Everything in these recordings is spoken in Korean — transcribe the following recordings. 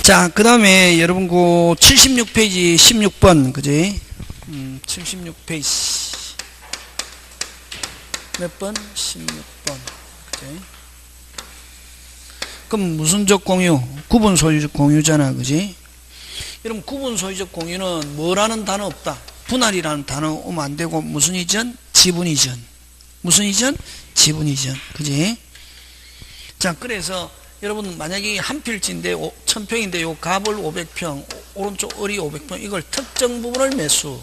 자, 그 다음에 여러분 그 76페이지 16번 그지? 76페이지 몇 번? 16번 그지? 그럼 무슨적 공유? 구분 소유적 공유잖아 그지? 여러분 구분 소유적 공유는 뭐라는 단어 없다. 분할이라는 단어 오면 안 되고 무슨 이전? 지분 이전. 무슨 이전? 지분 이전 그지? 자, 그래서 여러분 만약에 한 필지인데 1000평인데 요 갑을 500평 오른쪽 을이 500평 이걸 특정 부분을 매수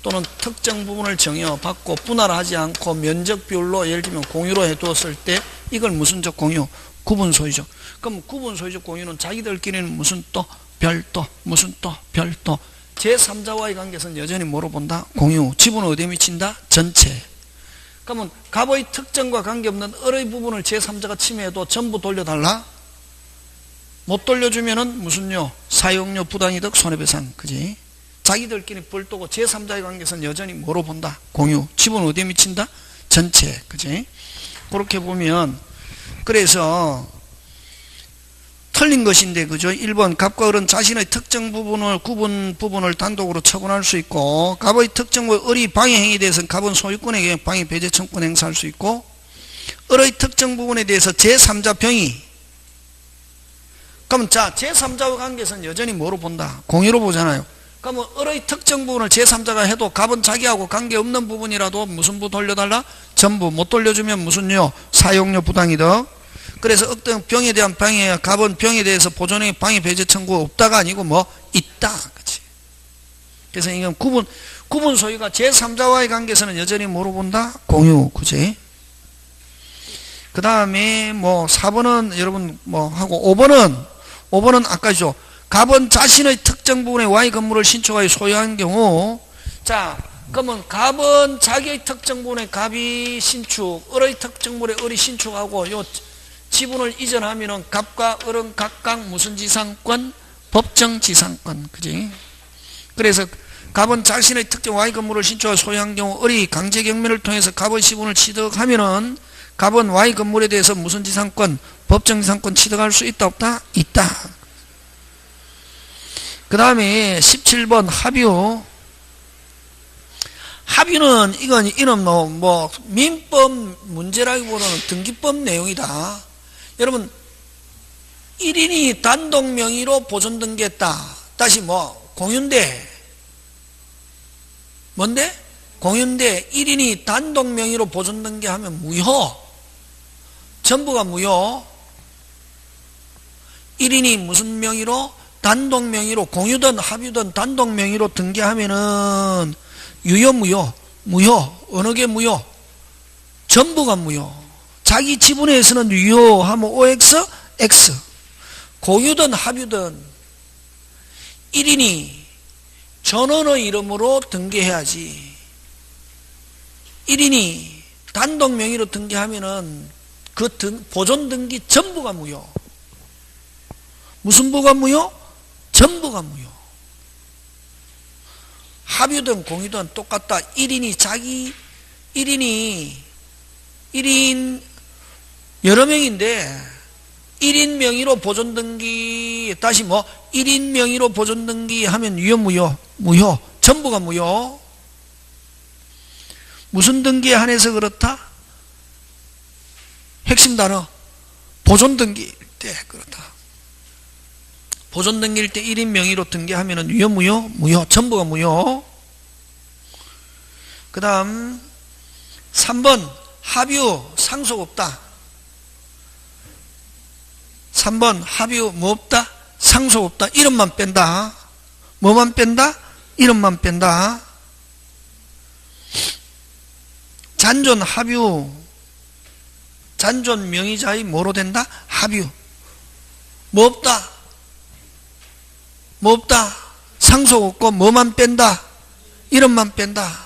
또는 특정 부분을 정해 받고 분할하지 않고 면적 비율로 예를 들면 공유로 해두었을 때 이걸 무슨적 공유? 구분 소유적. 그럼 구분 소유적 공유는 자기들끼리는 무슨 또 별도 무슨 또 별도 제3자와의 관계에서는 여전히 뭐로 본다? 공유. 지분은 어디에 미친다? 전체. 그러면 갑의 특정과 관계없는 을의 부분을 제3자가 침해해도 전부 돌려달라? 못 돌려주면은 무슨요? 사용료, 부당이득, 손해배상. 그지? 자기들끼리 별도고 제3자의 관계에서는 여전히 뭐로 본다? 공유. 지분은 어디에 미친다? 전체. 그지? 그렇게 보면 그래서 틀린 것인데 그죠? 1번 갑과 을은 자신의 특정 부분을 구분 부분을 단독으로 처분할 수 있고 갑의 특정과 을이 방해행위에 대해서는 갑은 소유권에게 방해 배제 청구권 행사할 수 있고 을의 특정 부분에 대해서 제3자 병의 그러면 자 제3자와 관계에서는 여전히 뭐로 본다? 공유로 보잖아요. 그러면 을의 특정 부분을 제3자가 해도 갑은 자기하고 관계없는 부분이라도 무슨 부 돌려달라? 전부 못 돌려주면 무슨요? 사용료 부당이득. 그래서 어떤 병에 대한 방해, 갑은 병에 대해서 보존의 방해 배제 청구 없다가 아니고 뭐 있다. 그치? 그래서 이건 구분 소유가 제3자와의 관계에서는 여전히 뭐로 본다? 공유. 그치? 그 다음에 뭐 4번은 여러분 뭐 하고 5번은 아까죠. 갑은 자신의 특정 부분의 Y 건물을 신축하여 소유한 경우 자 그러면 갑은 자기의 특정 부분의 갑이 신축, 을의 특정 부분의 을이 신축하고 요 지분을 이전하면은 갑과 을은 각각 무슨 지상권? 법정 지상권. 그지? 그래서 갑은 자신의 특정 Y 건물을 신축하여 소유한 경우 을이 강제 경매를 통해서 갑의 지분을 취득하면은 갑은 Y 건물에 대해서 무슨 지상권? 법정 지상권 취득할 수 있다 없다? 있다. 그 다음에 17번 합유. 합유는 이건 뭐 민법 문제라기보다는 등기법 내용이다. 여러분 1인이 단독 명의로 보존 등기했다. 다시 뭐 공유인데 뭔데? 공유인데 1인이 단독 명의로 보존 등기하면 무효. 전부가 무효. 1인이 무슨 명의로? 단독 명의로 공유든 합유든 단독 명의로 등기하면은 유효 무효? 무효. 어느 게 무효? 전부가 무효. 자기 지분에서는 유효하면 OX, X. 공유든 합유든 1인이 전원의 이름으로 등기해야지. 1인이 단독 명의로 등기하면은 그 보존 등기 전부가 무효. 무슨 부가 무효? 전부가 무효. 합유든 공유든 똑같다. 1인 1인 여러 명인데 1인 명의로 보존 등기 다시 뭐 1인 명의로 보존 등기 하면 유효 무효? 무효. 전부가 무효. 무슨 등기에 한해서 그렇다? 핵심 단어 보존 등기일 때 그렇다. 보존 등기일 때 1인 명의로 등기하면 유효 무효? 무효. 전부가 무효. 그 다음 3번 합유 상속 없다. 3번 합유 뭐 없다? 상속 없다. 이름만 뺀다. 뭐만 뺀다? 이름만 뺀다. 잔존 합유 잔존 명의자의 뭐로 된다? 합유. 뭐 없다? 뭐 없다? 상속 없고 뭐만 뺀다? 이름만 뺀다.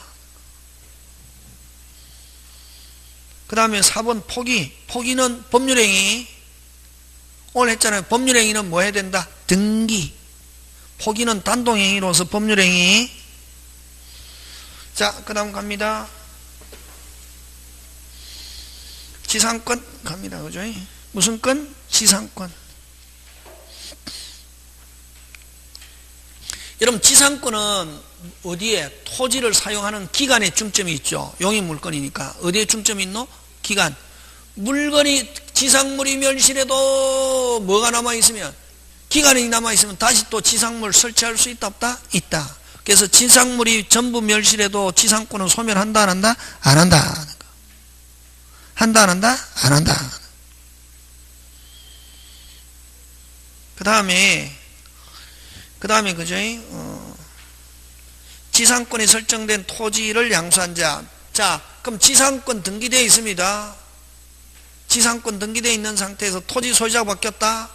그 다음에 4번 포기. 포기는 법률행위. 오늘 했잖아요. 법률행위는 뭐 해야 된다? 등기. 포기는 단독행위로서 법률행위. 자, 그 다음 갑니다. 지상권 갑니다. 그죠? 무슨 건? 지상권. 여러분 지상권은 어디에? 토지를 사용하는 기간에 중점이 있죠. 용익 물건이니까. 어디에 중점이 있노? 기간. 물건이 지상물이 멸실해도 뭐가 남아있으면, 기간이 남아있으면 다시 또 지상물 설치할 수 있다 없다? 있다. 그래서 지상물이 전부 멸실해도 지상권은 소멸한다 안 한다? 안 한다. 한다 안 한다? 안 한다. 그 다음에 그죠? 지상권이 설정된 토지를 양수한 자. 자, 그럼 지상권 등기되어 있습니다. 지상권 등기되어 있는 상태에서 토지 소유자가 바뀌었다.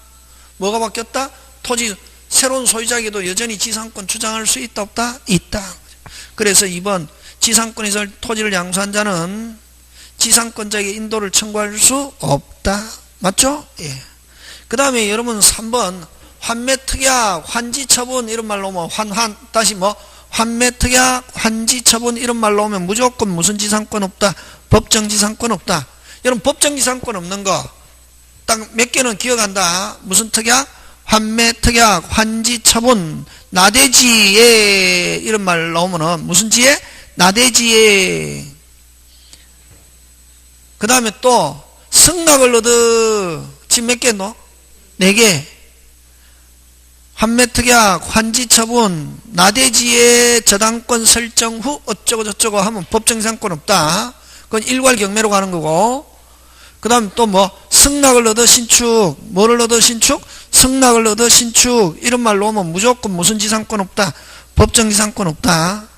뭐가 바뀌었다? 토지 새로운 소유자에게도 여전히 지상권 주장할 수 있다 없다? 있다. 그래서 2번 지상권이 토지를 양수한 자는 지상권자에게 인도를 청구할 수 없다. 맞죠? 예. 그 다음에 여러분 3번 환매특약, 환지처분 이런 말로 오면 다시 환매특약, 환지처분 이런 말로 오면 무조건 무슨 지상권 없다? 법정지상권 없다. 여러분 법정지상권 없는 거 딱 몇 개는 기억한다. 무슨 특약? 환매특약, 환지처분, 나대지에 이런 말 나오면은 무슨 지에? 나대지에. 그 다음에 또 승낙을 얻어. 지금 몇 개 했노? 4개. 환매특약, 환지처분, 나대지에 저당권 설정 후 어쩌고 저쩌고 하면 법정지상권 없다. 그건 일괄경매로 가는 거고. 그 다음 또 승낙을 얻어 신축. 뭐를 얻어 신축? 승낙을 얻어 신축. 이런 말로 오면 무조건 무슨 지상권 없다? 법정지상권 없다.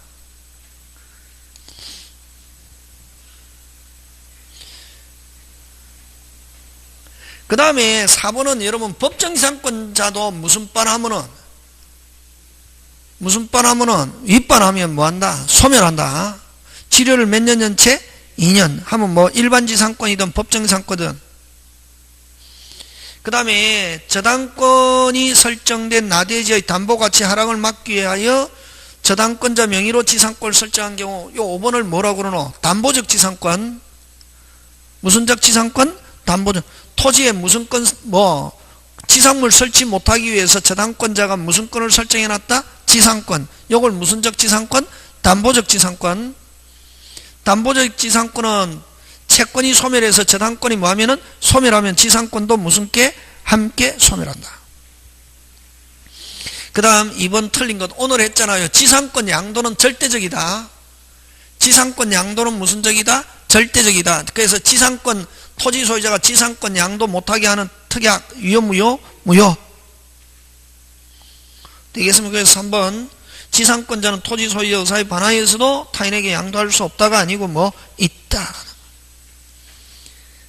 그 다음에 4번은 여러분 법정지상권자도 무슨 빤하면은 윗반하면 뭐한다? 소멸한다. 지료를 몇 년 연체? 2년 하면 일반지상권이든 법정지상권이든. 그 다음에 저당권이 설정된 나대지의 담보가치 하락을 막기 위하여 저당권자 명의로 지상권을 설정한 경우 요 5번을 뭐라고 그러노? 담보적 지상권. 무슨적 지상권? 담보적. 토지에 무슨 건, 지상물 설치 못하기 위해서 저당권자가 무슨 건을 설정해놨다? 지상권. 요걸 무슨적 지상권? 담보적 지상권. 담보적 지상권은 채권이 소멸해서 저당권이 뭐하면은 소멸하면 지상권도 무슨 게? 함께 소멸한다. 그 다음 2번 틀린 것 오늘 했잖아요. 지상권 양도는 절대적이다. 지상권 양도는 무슨 적이다? 절대적이다. 그래서 지상권 토지 소유자가 지상권 양도 못하게 하는 특약 유효 무효? 무효. 되겠습니까? 그래서 3번 지상권자는 토지 소유 의사에 반하여서도 타인에게 양도할 수 없다가 아니고 있다.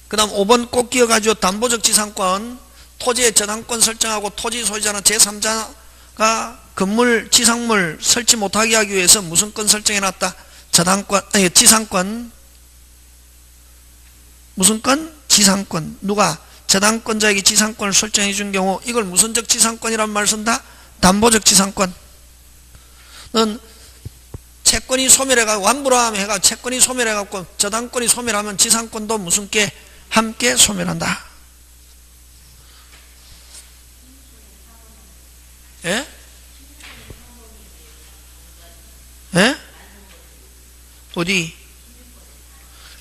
그 다음 5번 꼭 기억하죠. 담보적 지상권. 토지의 저당권 설정하고 토지 소유자나 제3자가 건물 지상물 설치 못하게 하기 위해서 무슨 건 설정해놨다? 지상권. 무슨 건? 지상권. 누가? 저당권자에게 지상권을 설정해 준 경우 이걸 무슨적 지상권이란 말 쓴다? 담보적 지상권. 는 채권이 소멸해가지고 완불함 해가 채권이 소멸해갖고 저당권이 소멸하면 지상권도 무슨 게? 함께 소멸한다. 예? 예? 어디?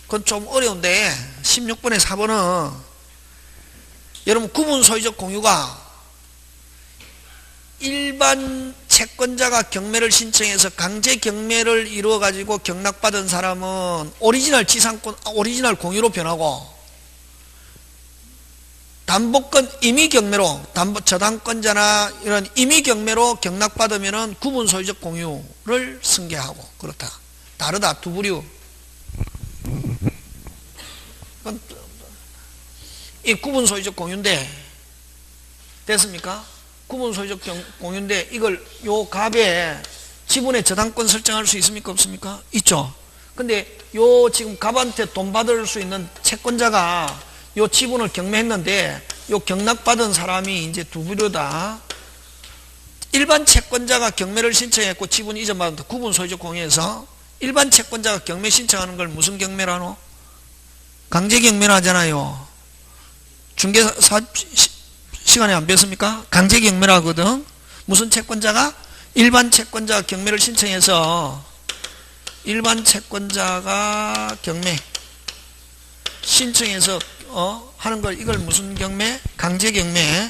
그건 좀 어려운데 16번에 4번은 여러분 구분 소유적 공유가 일반 채권자가 경매를 신청해서 강제 경매를 이루어 가지고 경락받은 사람은 오리지널 지상권 오리지널 공유로 변하고 담보권 임의 경매로 저당권자나 이런 임의 경매로 경락받으면은 구분 소유적 공유를 승계하고 그렇다. 다르다. 두 부류. 이 구분 소유적 공유인데 됐습니까? 구분 소유적 공유인데 이걸 요 갑에 지분의 저당권 설정할 수 있습니까? 없습니까? 있죠. 근데 요 지금 갑한테 돈 받을 수 있는 채권자가 요 지분을 경매했는데 요 경락받은 사람이 이제 두 부류다. 일반 채권자가 경매를 신청했고 지분 이전받은 구분 소유적 공유에서 일반 채권자가 경매 신청하는 걸 무슨 경매라노? 강제 경매를 하잖아요. 중개사 시간에 안 배웠습니까? 강제경매라거든. 무슨 채권자가? 일반 채권자가 경매를 신청해서 일반 채권자가 경매 신청해서 하는 걸 이걸 무슨 경매? 강제경매.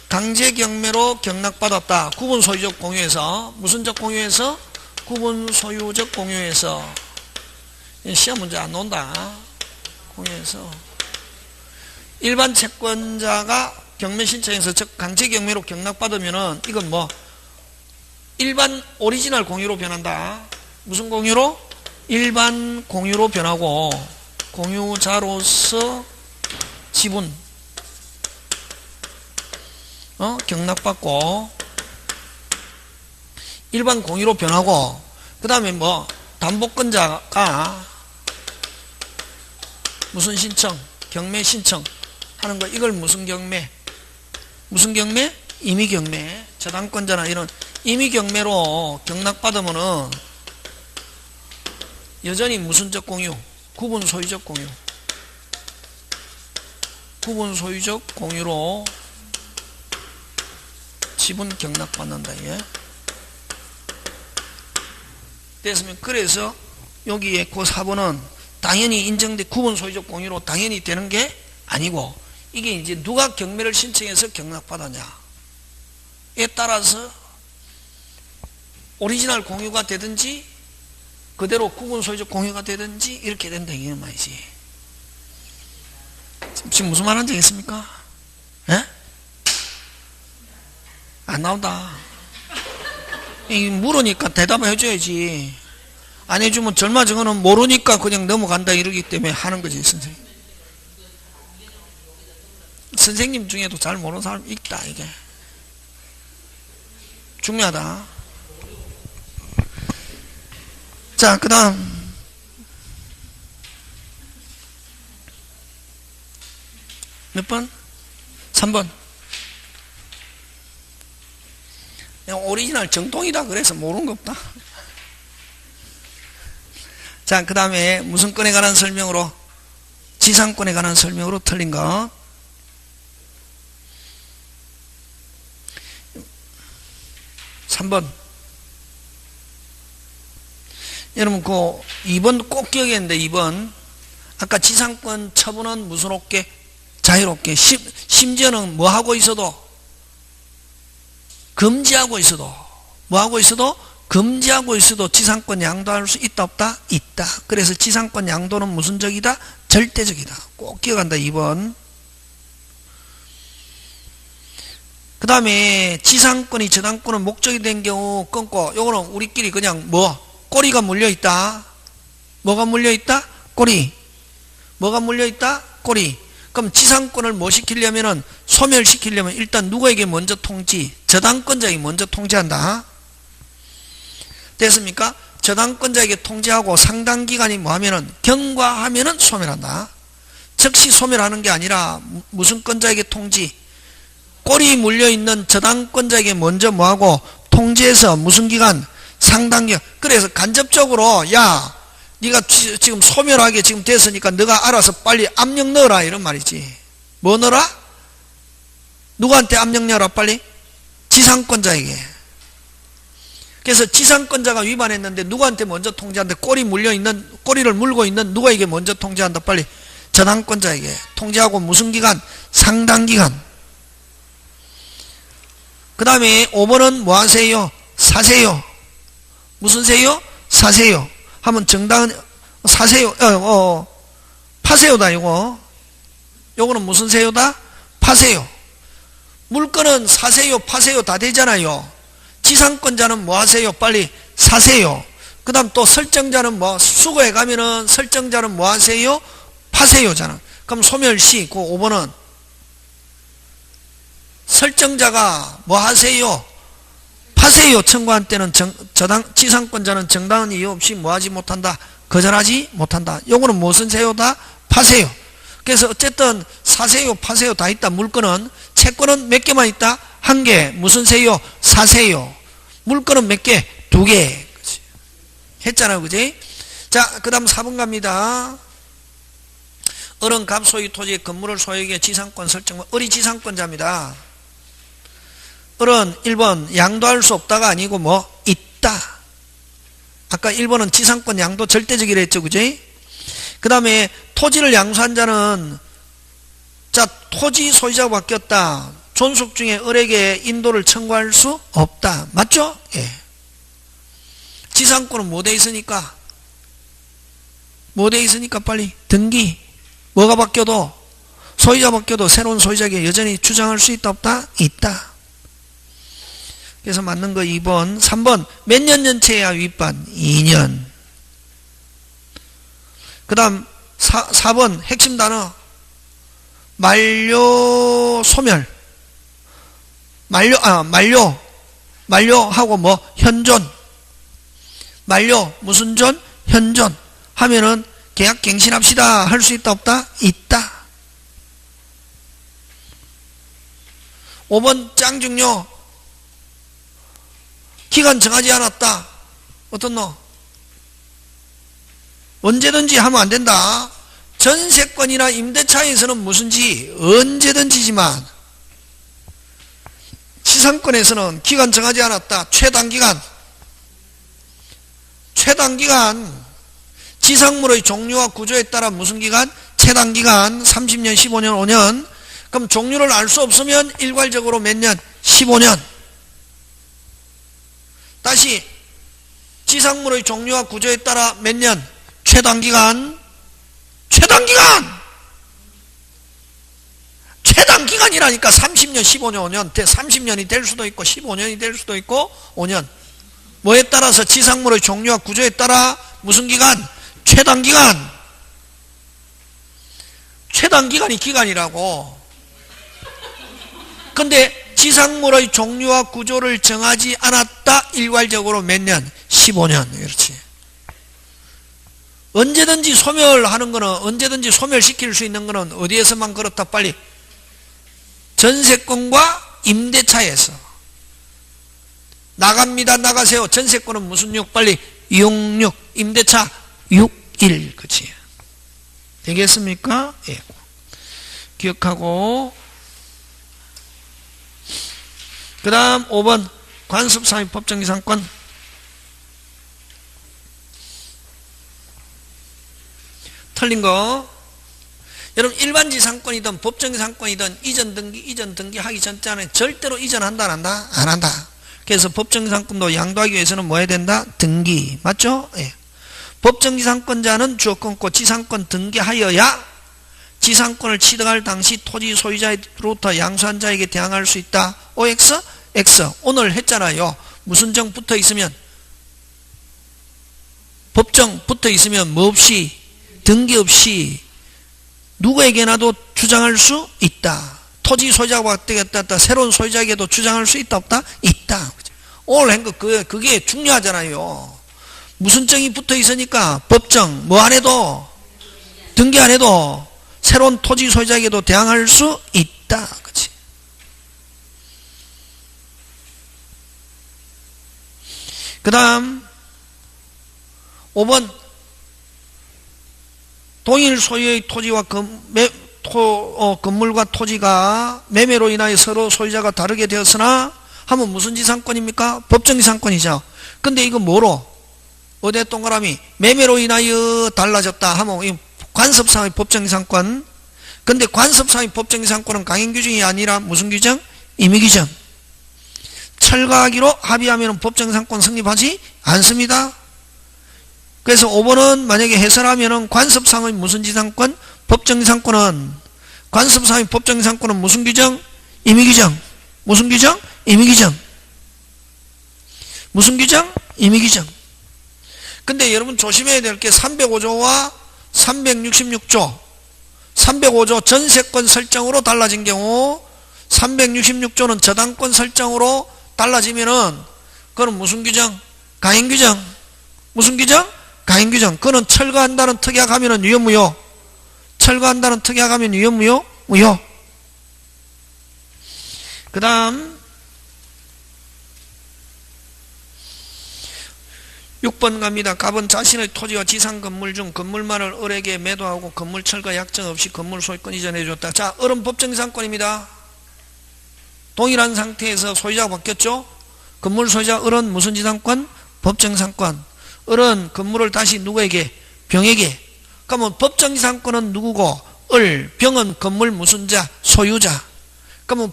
강제경매로 경락받았다. 구분소유적 공유에서 무슨적 공유에서? 구분소유적 공유에서. 시험 문제 안 나온다. 공유에서 일반 채권자가 경매 신청해서 즉 강제경매로 경락받으면은 이건 뭐 일반 오리지널 공유로 변한다. 무슨 공유로? 일반 공유로 변하고 공유자로서 지분 경락받고 일반 공유로 변하고 그 다음에 뭐 담보권자가 무슨 신청? 경매 신청 하는 거 이걸 무슨 경매? 무슨 경매? 임의경매. 저당권자나 이런 임의경매로 경락받으면은 여전히 무슨적 공유? 구분소유적 공유. 구분소유적 공유로 지분 경락받는다. 예. 됐으면 그래서 여기에 그 4번은 당연히 인정된 구분소유적 공유로 당연히 되는 게 아니고 이게 이제 누가 경매를 신청해서 경락받았냐에 따라서 오리지널 공유가 되든지 그대로 구분소유적 공유가 되든지 이렇게 된다 이런 말이지. 지금 무슨 말 한지 있습니까? 예? 안 나온다. 물으니까 대답을 해줘야지. 안 해주면 절마저거는 모르니까 그냥 넘어간다 이러기 때문에 하는 거지. 선생님 중에도 잘 모르는 사람 있다. 이게 중요하다. 자, 그 다음 몇 번? 3번. 그냥 오리지널 정통이다 그래서 모르는 거 없다. 자, 그 다음에 무슨 건에 관한 설명으로? 지상권에 관한 설명으로 틀린 거. (3번) 여러분 그 2번 꼭 기억했는데 2번 아까 지상권 처분은 무슨 없게? 자유롭게. 심지어는 뭐 하고 있어도 금지하고 있어도 뭐하고 있어도 금지하고 있어도 지상권 양도할 수 있다 없다? 있다. 그래서 지상권 양도는 무슨 적이다? 절대적이다. 꼭 기억한다. 2번. 그 다음에 지상권이 저당권은 목적이 된 경우 끊고 요거는 우리끼리 그냥 뭐 꼬리가 물려있다. 뭐가 물려있다? 꼬리. 뭐가 물려있다? 꼬리. 그럼 지상권을 뭐 시키려면은 소멸시키려면 일단 누구에게 먼저 통지? 저당권자에게 먼저 통지한다. 됐습니까? 저당권자에게 통지하고 상당기간이 뭐 하면은 경과하면은 소멸한다. 즉시 소멸하는 게 아니라 무슨 권자에게 통지? 꼬리 물려있는 저당권자에게 먼저 뭐하고 통지해서 무슨 기간? 상당기간. 그래서 간접적으로 야 네가 지금 소멸하게 지금 됐으니까 너가 알아서 빨리 압력 넣어라 이런 말이지. 뭐 넣어라? 누구한테 압력 넣어라 빨리? 지상권자에게. 그래서 지상권자가 위반했는데 누구한테 먼저 통지한다? 꼬리를 물고 있는 누구에게 먼저 통지한다 빨리? 저당권자에게. 통지하고 무슨 기간? 상당기간. 그 다음에 5번은 뭐 하세요? 사세요. 무슨 세요? 사세요. 하면 정당은 사세요. 파세요다 이거. 요거는 무슨 세요다? 파세요. 물건은 사세요, 파세요 다 되잖아요. 지상권자는 뭐 하세요? 빨리 사세요. 그 다음 또 설정자는 뭐 수거해 가면은 설정자는 뭐 하세요? 파세요잖아. 그럼 소멸시 그 5번은 설정자가 뭐 하세요? 파세요 청구한 때는 지상권자는 정당한 이유 없이 뭐 하지 못한다? 거절하지 못한다. 요거는 무슨 세요다? 파세요. 그래서 어쨌든 사세요, 파세요 다 있다. 물건은. 채권은 몇 개만 있다? 한 개. 무슨 세요? 사세요. 물건은 몇 개? 두 개. 했잖아, 그지? 자, 그 다음 4번 갑니다. 을은 갑 소유 토지의 건물을 소유하기에 지상권 설정. 을이 지상권자입니다. 을은 1번 양도할 수 없다가 아니고 뭐 있다. 아까 1번은 지상권 양도 절대적이라 했죠. 그지? 그 다음에 토지를 양수한 자는 자 토지 소유자가 바뀌었다. 존속 중에 을에게 인도를 청구할 수 없다. 맞죠? 예. 지상권은 뭐 돼 있으니까? 뭐 돼 있으니까 빨리 등기. 뭐가 바뀌어도 소유자 바뀌어도 새로운 소유자에게 여전히 주장할 수 있다 없다? 있다. 그래서 맞는 거 2번. 3번 몇 년 연체해야 윗반? 2년. 그 다음 4번 핵심 단어 만료 소멸. 만료하고 뭐 현존. 만료 무슨 존? 현존 하면은 계약 갱신합시다. 할 수 있다 없다? 있다. 5번 짱증료 기간 정하지 않았다. 어떤 너? 언제든지 하면 안 된다. 전세권이나 임대차에서는 무슨지 언제든지지만 지상권에서는 기간 정하지 않았다. 최단기간 지상물의 종류와 구조에 따라 무슨 기간? 최단기간 30년 15년 5년. 그럼 종류를 알 수 없으면 일괄적으로 몇 년? 15년. 다시 지상물의 종류와 구조에 따라 몇 년? 최단기간이라니까 30년 15년 5년 30년이 될 수도 있고 15년이 될 수도 있고 5년. 뭐에 따라서 지상물의 종류와 구조에 따라 무슨 기간? 최단기간이 기간이라고. 근데 지상물의 종류와 구조를 정하지 않았다. 일괄적으로 몇 년? 15년. 그렇지. 언제든지 소멸하는 거는 언제든지 소멸시킬 수 있는 거는 어디에서만 그렇다. 빨리 전세권과 임대차에서. 나갑니다. 나가세요. 전세권은 무슨 6? 빨리 66. 임대차 61. 그치? 되겠습니까? 예. 기억하고. 그 다음 5번 관습상의 법정기상권. 틀린 거. 여러분 일반지상권이든 법정기상권이든 이전 등기 하기 전자는 절대로 이전한다 안 한다? 안 한다. 그래서 법정기상권도 양도하기 위해서는 뭐 해야 된다? 등기. 맞죠? 예. 법정지상권자는 주어권고 지상권 등기하여야 지상권을 취득할 당시 토지 소유자로부터 양수한 자에게 대항할 수 있다. OX? X. 오늘 했잖아요. 무슨 정 붙어 있으면? 법정 붙어 있으면 뭐 없이? 등기 없이 누구에게나도 주장할 수 있다. 토지 소유자가 바뀌었다. 새로운 소유자에게도 주장할 수 있다 없다? 있다. 오늘 한 거 그게 중요하잖아요. 무슨 정이 붙어 있으니까 법정 뭐 안 해도 등기 안 해도 새로운 토지 소유자에게도 대항할 수 있다. 그치? 그 다음 5번 동일 소유의 토지와 건물과 토지가 매매로 인하여 서로 소유자가 다르게 되었으나 하면 무슨 지상권입니까? 법정지상권이죠. 근데 이거 뭐로? 어디 동그라미 매매로 인하여 달라졌다 하면 관습상의 법정지상권. 근데 관습상의 법정지상권은 강행규정이 아니라 무슨 규정? 임의규정. 철거하기로 합의하면 법정지상권 성립하지 않습니다. 그래서 5번은 만약에 해설하면 관습상의 무슨 지상권? 법정지상권은 관습상의 법정지상권은 무슨 규정? 임의규정. 무슨 규정? 임의규정. 무슨 규정? 임의규정. 근데 여러분 조심해야 될 게 305조와 366조 305조 전세권 설정으로 달라진 경우 366조는 저당권 설정으로 달라지면은 그건 무슨 규정? 강행규정. 무슨 규정? 강행규정. 그거는 철거한다는 특약하면은 유효 무효? 철거한다는 특약하면 유효 무효? 무효. 그 다음 6번 갑니다. 갑은 자신의 토지와 지상 건물 중 건물만을 을에게 매도하고 건물 철거 약정 없이 건물 소유권 이전해줬다. 자, 을은 법정지상권입니다. 동일한 상태에서 소유자가 바뀌었죠. 건물 소유자 을은 무슨 지상권? 법정지상권. 을은 건물을 다시 누구에게? 병에게. 그러면 법정지상권은 누구고? 을. 병은 건물 무슨 자? 소유자. 그러면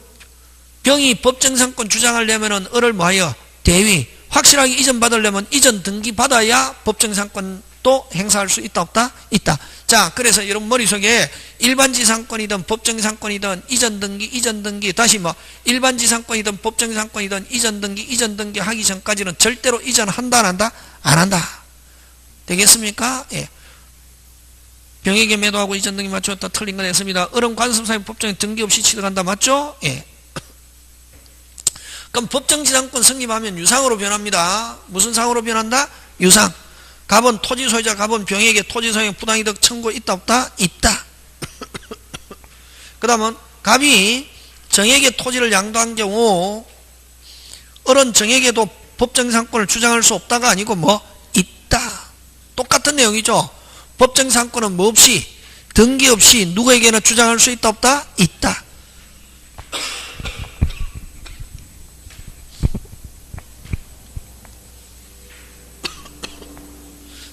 병이 법정지상권 주장하려면 을을 뭐하여? 대위. 확실하게 이전 받으려면 이전 등기 받아야 법정지상권도 행사할 수 있다 없다? 있다. 자, 그래서 여러분 머릿속에 일반지상권이든 법정지상권이든 이전 등기 다시 뭐 일반지상권이든 법정지상권이든 이전 등기 하기 전까지는 절대로 이전한다 안 한다? 안 한다. 되겠습니까? 예. 병에게 매도하고 이전 등기 맞추었다. 틀린 건 했습니다. 을은 관습사의 법정에 등기 없이 취득한다. 맞죠? 예. 그럼 법정지상권 성립하면 유상으로 변합니다. 무슨 상으로 변한다? 유상. 갑은 토지 소유자, 갑은 병에게 토지 소유 부당이득 청구 있다 없다? 있다. 그 다음은 갑이 정에게 토지를 양도한 경우 을은 정에게도 법정지상권을 주장할 수 없다가 아니고 뭐? 있다. 똑같은 내용이죠. 법정지상권은 뭐 없이 등기 없이 누구에게나 주장할 수 있다 없다? 있다.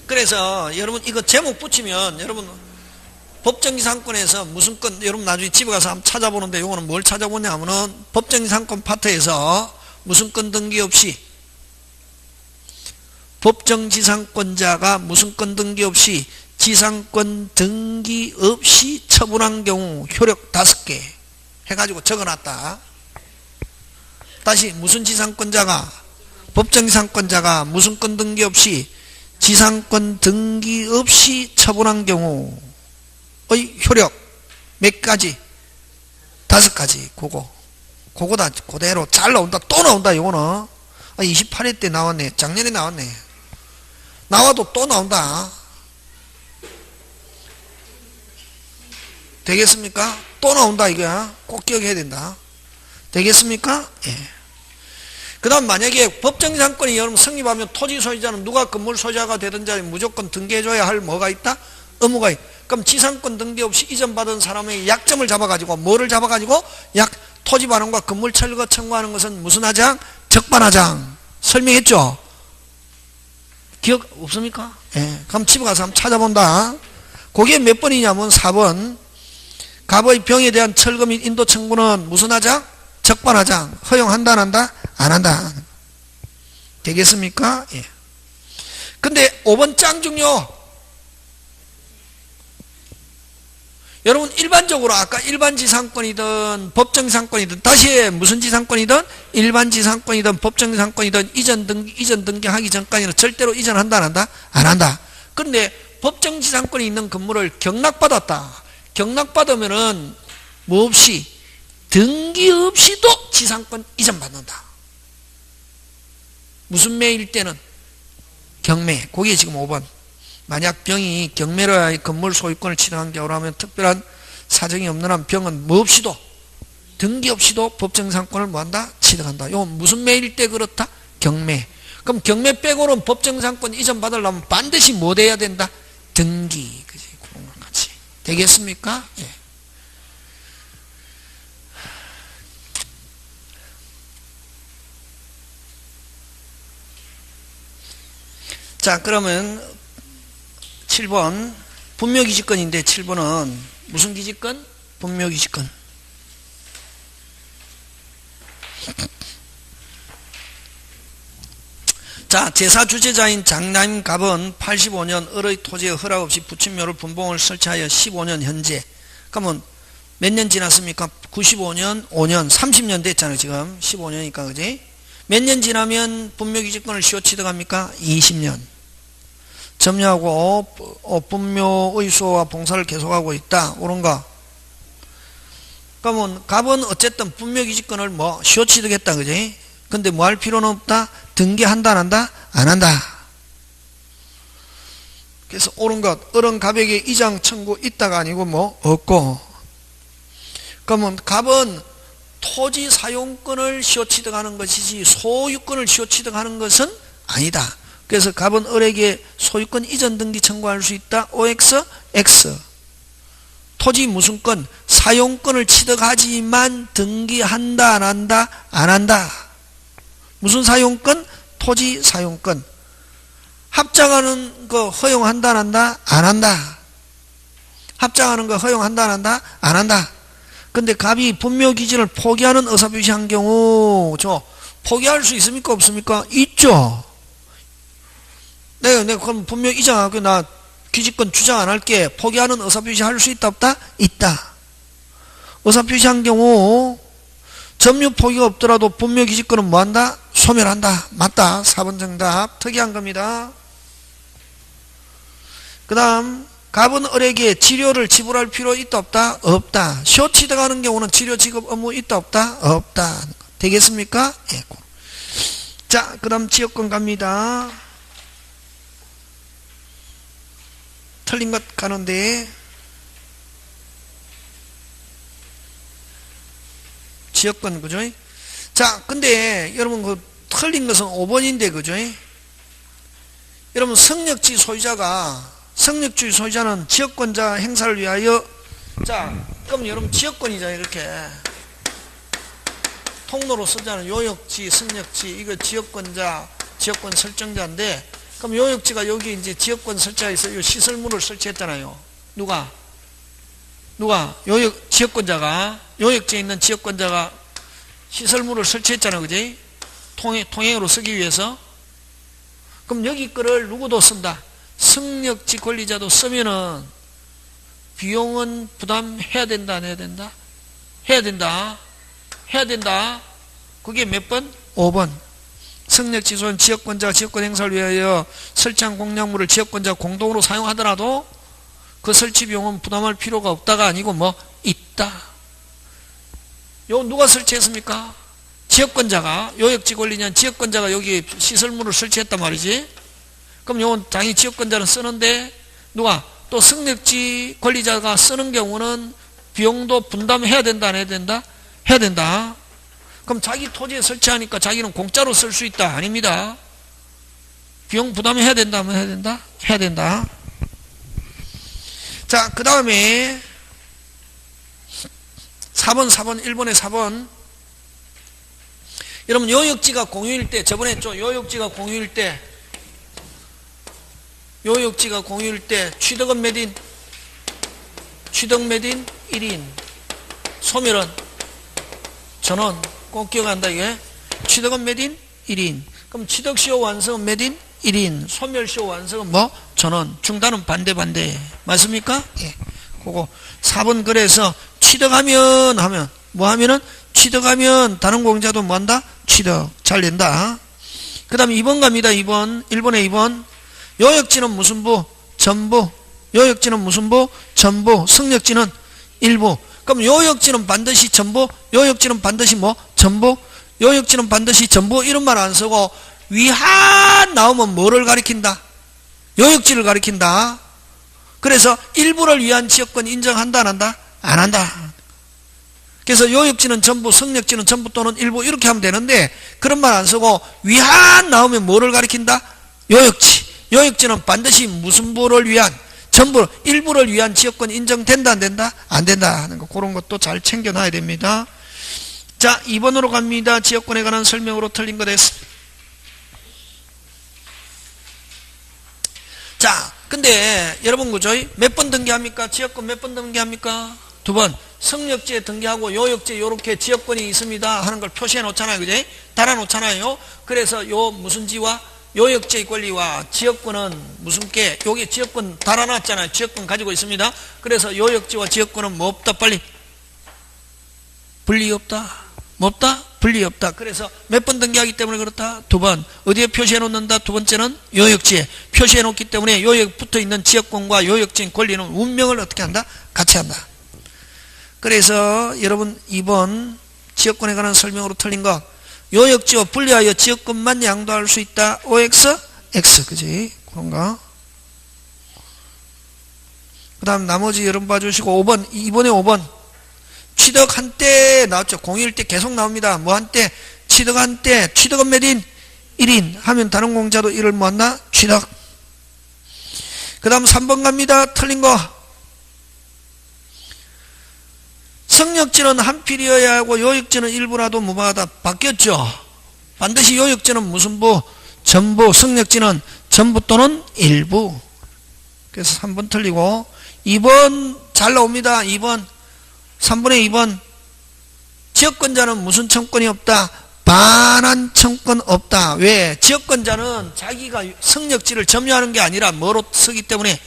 그래서 여러분 이거 제목 붙이면 여러분 법정지상권에서 무슨 건 여러분 나중에 집에 가서 한번 찾아보는데 요거는 뭘 찾아보냐면은 법정지상권 파트에서 무슨 건 등기 없이 법정지상권자가 무슨 건 등기 없이 지상권 등기 없이 처분한 경우 효력 5개 해가지고 적어놨다. 다시 무슨 지상권자가 법정지상권자가 무슨 건 등기 없이 지상권 등기 없이 처분한 경우의 효력 몇 가지? 5가지. 그거다. 그대로 잘 나온다. 또 나온다. 요거는 28회 때 나왔네. 작년에 나왔네. 나와도 또 나온다. 되겠습니까? 또 나온다 이거야. 꼭 기억해야 된다. 되겠습니까? 예. 그 다음 만약에 법정지상권이 여러분 성립하면 토지 소유자는 누가 건물 소유자가 되든지 무조건 등기해줘야 할 뭐가 있다? 의무가 있다. 그럼 지상권 등기 없이 이전받은 사람의 약점을 잡아가지고 뭐를 잡아가지고 토지 반환과 건물 철거 청구하는 것은 무슨 하장? 적반하장. 설명했죠? 기억 없습니까? 예. 그럼 집에 가서 한번 찾아본다. 그게 몇 번이냐면 4번. 갑의 병에 대한 철거 및 인도 청구는 무슨 하장? 적반하장. 허용한다 안 한다? 안 한다. 되겠습니까? 예. 근데 5번 짱 중요. 여러분 일반적으로 아까 일반지상권이든 법정지상권이든 다시 무슨 지상권이든 일반지상권이든 법정지상권이든 이전 등기 하기 전까지는 절대로 이전한다 안 한다? 안 한다. 근데 법정지상권이 있는 건물을 경락받았다. 경락받으면은 뭐 없이 등기 없이도 지상권 이전받는다. 무슨 매일 때는? 경매. 그게 지금 5번. 만약 병이 경매로 건물 소유권을 취득한 경우라면 특별한 사정이 없는 한 병은 뭐 없이도 등기 없이도 법정지상권을 뭐한다? 취득한다. 이건 무슨 매일 때 그렇다? 경매. 그럼 경매 빼고는 법정지상권 이전 받으려면 반드시 뭐 돼야 된다? 등기. 그지? 그런 것 같이. 되겠습니까? 예. 자, 그러면 7번 분묘기지권인데 7번은 무슨 기지권? 분묘기지권. 자, 제사 주재자인 장남 갑은 85년 을의 토지에 허락 없이 부친묘를 분봉을 설치하여 15년 현재. 그러면 몇 년 지났습니까? 95년, 5년, 30년 됐잖아요. 지금 15년이니까 그지? 몇 년 지나면 분묘기지권을 시효 취득합니까? 20년. 점유하고 분묘의 수호와 봉사를 계속하고 있다. 옳은가? 그러면 갑은 어쨌든 분묘기지권을 뭐 시효 취득했다. 그지? 근데 뭐 할 필요는 없다? 등기한다 안 한다? 안 한다. 그래서 옳은 것. 을은 갑에게 이장 청구 있다가 아니고 뭐 없고. 그러면 갑은 토지 사용권을 시효 취득하는 것이지 소유권을 시효 취득하는 것은 아니다. 그래서 갑은 을에게 소유권 이전 등기 청구할 수 있다. OX, X. 토지 무슨 권? 사용권을 취득하지만 등기한다, 안 한다? 안 한다. 무슨 사용권? 토지 사용권. 합장하는 거 허용한다, 안 한다? 안 한다. 합장하는 거 허용한다, 안 한다? 안 한다. 근데 갑이 분묘 기준을 포기하는 의사표시한 경우, 포기할 수 있습니까? 없습니까? 있죠. 내가 그럼 분묘 이장하고 나 기지권 주장 안 할게. 포기하는 의사표시 할 수 있다, 없다? 있다. 의사표시한 경우, 점유 포기가 없더라도 분묘 기지권은 뭐 한다? 소멸한다. 맞다. 4번 정답. 특이한 겁니다. 그 다음, 갑은 을에게 치료를 지불할 필요 있다, 없다? 없다. 시효 취득하는 경우는 치료 지급 의무 있다, 없다? 없다. 되겠습니까? 예. 자, 그 다음 지역권 갑니다. 틀린 것 가는데, 지역권, 그죠? 자, 근데 여러분 그 틀린 것은 5번인데, 그죠? 여러분 성역지 소유자는 지역권자 행사를 위하여, 자, 그럼 여러분 지역권이잖아요. 이렇게 통로로 쓰자는 요역지, 성역지, 이거 지역권자, 지역권 설정자인데, 그럼 요역지가 여기 이제 지역권 설치해서 요 시설물을 설치했잖아요. 누가? 지역권자가, 요역지에 있는 지역권자가 시설물을 설치했잖아요. 그지? 통행으로 쓰기 위해서. 그럼 여기 거를 누구도 쓴다. 성역지 권리자도 쓰면은 비용은 부담해야 된다, 안 해야 된다? 해야 된다. 해야 된다. 그게 몇 번? 5번. 성역지소는 지역권자가 지역권 행사를 위하여 설치한 공약물을 지역권자가 공동으로 사용하더라도 그 설치 비용은 부담할 필요가 없다가 아니고 뭐 있다. 요 누가 설치했습니까? 지역권자가. 요역지 권리nhân 지역권자가 여기 시설물을 설치했단 말이지. 그럼 요건 당연히 지역권자는 쓰는데, 누가? 또 성역지 권리자가 쓰는 경우는 비용도 분담해야 된다, 안 해야 된다? 해야 된다. 그럼 자기 토지에 설치하니까 자기는 공짜로 쓸 수 있다? 아닙니다. 비용 부담해야 된다, 안 해야 된다? 해야 된다. 자, 그 다음에 4번, 1번에 4번. 여러분 요역지가 공유일 때, 저번에 했죠? 요역지가 공유일 때 취득은 몇 인? 취득 몇 인? 1인. 소멸은? 전원. 꼭 기억한다 이게. 취득은 몇 인? 1인. 그럼 취득시효 완성은 몇 인? 1인. 소멸시효 완성은 뭐? 전원. 중단은 반대. 맞습니까? 예. 그거 4번. 그래서 취득하면 취득하면 다른 공자도 뭐 한다? 취득. 잘 낸다. 그 다음에 2번 갑니다. 1번에 2번. 요역지는 무슨 부? 전부. 요역지는 무슨 부? 전부. 성역지는 일부. 그럼 요역지는 반드시 전부? 요역지는 반드시 뭐? 전부? 요역지는 반드시 전부? 이런 말 안 쓰고 위한 나오면 뭐를 가리킨다? 요역지를 가리킨다. 그래서 일부를 위한 지역권 인정한다, 안 한다? 안 한다. 그래서 요역지는 전부, 성역지는 전부 또는 일부 이렇게 하면 되는데, 그런 말 안 쓰고 위한 나오면 뭐를 가리킨다? 요역지. 요역지는 반드시 무슨 부를 위한, 전부, 일부를 위한 지역권 인정된다, 안 된다? 안 된다 하는 거, 그런 것도 잘 챙겨놔야 됩니다. 자, 2번으로 갑니다. 지역권에 관한 설명으로 틀린 거 됐습니다. 자, 근데 여러분 그죠? 몇 번 등기합니까? 지역권 몇 번 등기합니까? 2번. 성역지에 등기하고 요역지에 이렇게 지역권이 있습니다 하는 걸 표시해 놓잖아요. 그죠? 달아 놓잖아요. 그래서 요 무슨 지와 요역지의 권리와 지역권은 무슨 게, 여기 지역권 달아놨잖아요. 지역권 가지고 있습니다. 그래서 요역지와 지역권은 뭐 없다? 빨리. 분리 없다. 뭐 없다? 분리 없다. 그래서 몇 번 등기하기 때문에 그렇다? 2번. 어디에 표시해 놓는다? 2번째는 요역지에 표시해 놓기 때문에 요역 붙어 있는 지역권과 요역지의 권리는 운명을 어떻게 한다? 같이 한다. 그래서 여러분 2번 지역권에 관한 설명으로 틀린 거, 요역지와 분리하여 지역권만 양도할 수 있다. OX, X. 그지? 그런가? 그 다음 나머지 여러분 봐주시고 5번, 2번에 5번. 취득한 때 나왔죠. 공유일 때 계속 나옵니다. 뭐 한 때? 취득한 때. 취득은 몇 인? 1인 하면 다른 공자도 이를 뭐한다? 취득. 그 다음 3번 갑니다. 틀린 거. 성역지는 한필이어야 하고 요역지는 일부라도 무방하다. 바뀌었죠. 반드시 요역지는 무슨 부? 전부. 성역지는 전부 또는 일부. 그래서 3번 틀리고 2번 잘 나옵니다. 2번 3번에 2번 지역권자는 무슨 청권이 없다? 반환 청권 없다. 왜? 지역권자는 자기가 성역지를 점유하는 게 아니라 뭐로 쓰기 때문에